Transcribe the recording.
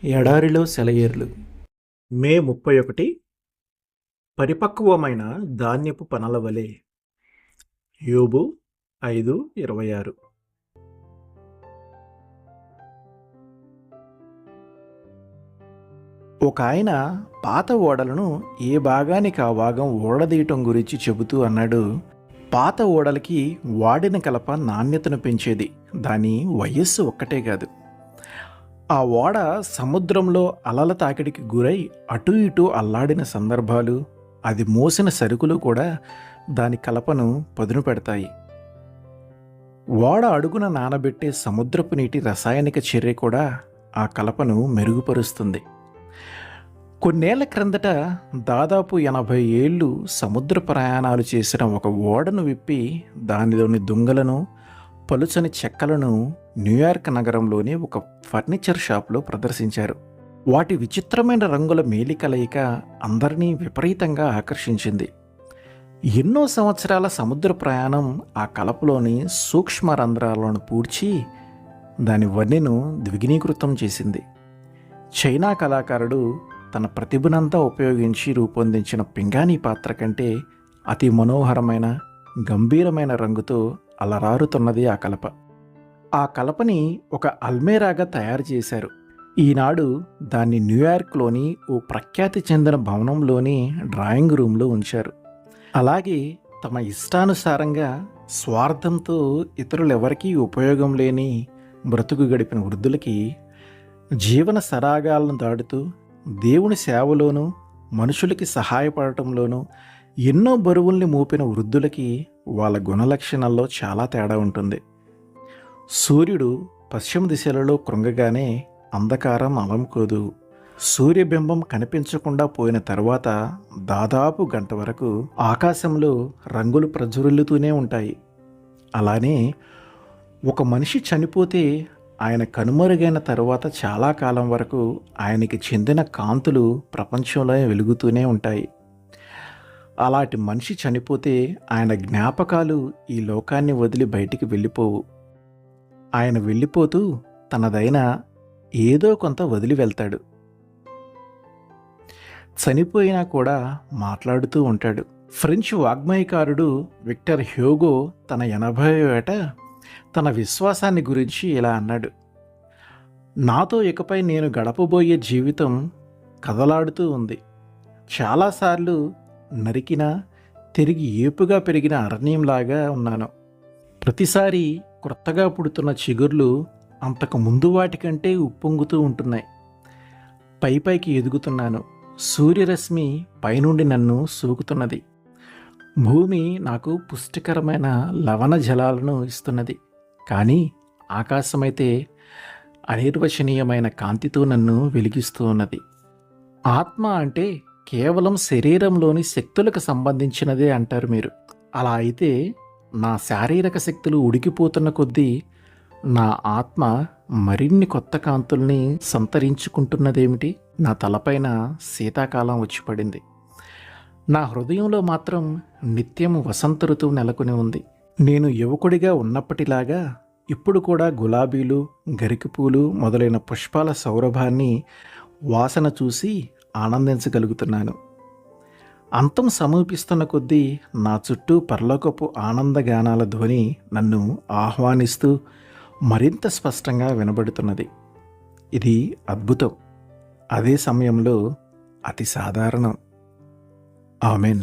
ఎడారిలో సెలయేర్లు. మే 31. పరిపక్వమైన ధాన్యపు పనల వలె. యోబు 5:26. ఒక ఆయన పాత ఓడలను ఏ భాగానికి ఆ భాగం ఓడదీయటం గురించి చెబుతూ అన్నాడు. పాత ఓడలకి వాడిన కలప నాణ్యతను పెంచేది, దాని వయస్సు ఒక్కటే కాదు. ఆ ఓడ సముద్రంలో అలల తాకిడికి గురై అటు ఇటు అల్లాడిన సందర్భాలు, అది మోసిన సరుకులు కూడా దాని కలపను పదును పెడతాయి. ఓడ అడుగున నానబెట్టే సముద్రపు నీటి రసాయనిక చర్య కూడా ఆ కలపను మెరుగుపరుస్తుంది. కొన్నేళ్ల క్రిందట దాదాపు 80 ఏళ్ళు సముద్ర ప్రయాణాలు చేసిన ఒక ఓడను విప్పి దానిలోని దుంగలను, పలుచని చెక్కలను న్యూయార్క్ నగరంలోని ఒక ఫర్నిచర్ షాప్లో ప్రదర్శించారు. వాటి విచిత్రమైన రంగుల మేలికలయిక అందరినీ విపరీతంగా ఆకర్షించింది. ఎన్నో సంవత్సరాల సముద్ర ప్రయాణం ఆ కలపలోని సూక్ష్మ రంధ్రాలను పూడ్చి దాని వన్నెను ద్విగుణీకృతం చేసింది. చైనా కళాకారుడు తన ప్రతిభనంతా ఉపయోగించి రూపొందించిన పింగాణీ పాత్ర కంటే అతి మనోహరమైన, గంభీరమైన రంగుతో అలరారుతున్నది ఆ కలప. ఆ కలపని ఒక అల్మేరాగా తయారు చేశారు. ఈనాడు దాన్ని న్యూయార్క్లోని ఓ ప్రఖ్యాతి చెందిన భవనంలోని డ్రాయింగ్ రూమ్లో ఉంచారు. అలాగే తమ ఇష్టానుసారంగా స్వార్థంతో ఇతరులెవరికీ ఉపయోగం లేని బ్రతుకు గడిపిన వృద్ధులకి, జీవన సరాగాలను దాటుతూ దేవుని సేవలోనూ మనుషులకి సహాయపడటంలోనూ ఎన్నో బరువుల్ని మోపిన వృద్ధులకి వాళ్ళ గుణలక్షణాల్లో చాలా తేడా ఉంటుంది. సూర్యుడు పశ్చిమ దిశలలో కృంగగానే అంధకారం అలముకోదు. సూర్యబింబం కనిపించకుండా పోయిన తర్వాత దాదాపు గంట వరకు ఆకాశంలో రంగులు ప్రజ్వరిల్లుతూనే ఉంటాయి. అలానే ఒక మనిషి చనిపోతే ఆయన కనుమరుగైన తర్వాత చాలా కాలం వరకు ఆయనకి చెందిన కాంతులు ప్రపంచంలో వెలుగుతూనే ఉంటాయి. అలాంటి మనిషి చనిపోతే ఆయన జ్ఞాపకాలు ఈ లోకాన్ని వదిలి బయటికి వెళ్ళిపోవు. ఆయన వెళ్ళిపోతూ తనదైన ఏదో కొంత వదిలి వెళ్తాడు. చనిపోయినా కూడా మాట్లాడుతూ ఉంటాడు. ఫ్రెంచ్ వాగ్మయకారుడు విక్టర్ హ్యూగో తన 80వ ఏట తన విశ్వాసాన్ని గురించి ఇలా అన్నాడు: నాతో ఇకపై నేను గడపబోయే జీవితం కదలాడుతూ ఉంది. చాలాసార్లు నరికిన, తిరిగి ఏపుగా పెరిగిన అరణ్యంలాగా ఉన్నాను. ప్రతిసారి కొత్తగా పుడుతున్న చిగుర్లు అంతకు ముందు వాటికంటే ఉప్పొంగుతూ ఉంటున్నాయి. పైపైకి ఎదుగుతున్నాను. సూర్యరశ్మి పైనుండి నన్ను సోకుతున్నది. భూమి నాకు పుష్టికరమైన లవణ జలాలను ఇస్తున్నది. కానీ ఆకాశమైతే అనిర్వచనీయమైన కాంతితో నన్ను వెలిగిస్తూ ఉన్నది. ఆత్మ అంటే కేవలం శరీరంలోని శక్తులకు సంబంధించినదే అంటారు మీరు. అలా అయితే నా శారీరక శక్తులు ఉడికిపోతున్న కొద్దీ నా ఆత్మ మరిన్ని కొత్త కాంతుల్ని సంతరించుకుంటున్నదేమిటి? నా తలపైన శీతాకాలం వచ్చి పడింది. నా హృదయంలో మాత్రం నిత్యం వసంత ఋతువు నెలకొని ఉంది. నేను యువకుడిగా ఉన్నప్పటిలాగా ఇప్పుడు కూడా గులాబీలు, గరికపూలు మొదలైన పుష్పాల సౌరభాన్ని వాసన చూసి ఆనందించగలుగుతున్నాను. అంతం సమీపిస్తున్న కొద్దీ నా చుట్టూ పరలోకపు ఆనందగానాల ధ్వని నన్ను ఆహ్వానిస్తూ మరింత స్పష్టంగా వినబడుతున్నది. ఇది అద్భుతం, అదే సమయంలో అతి సాధారణం. ఆమెన్.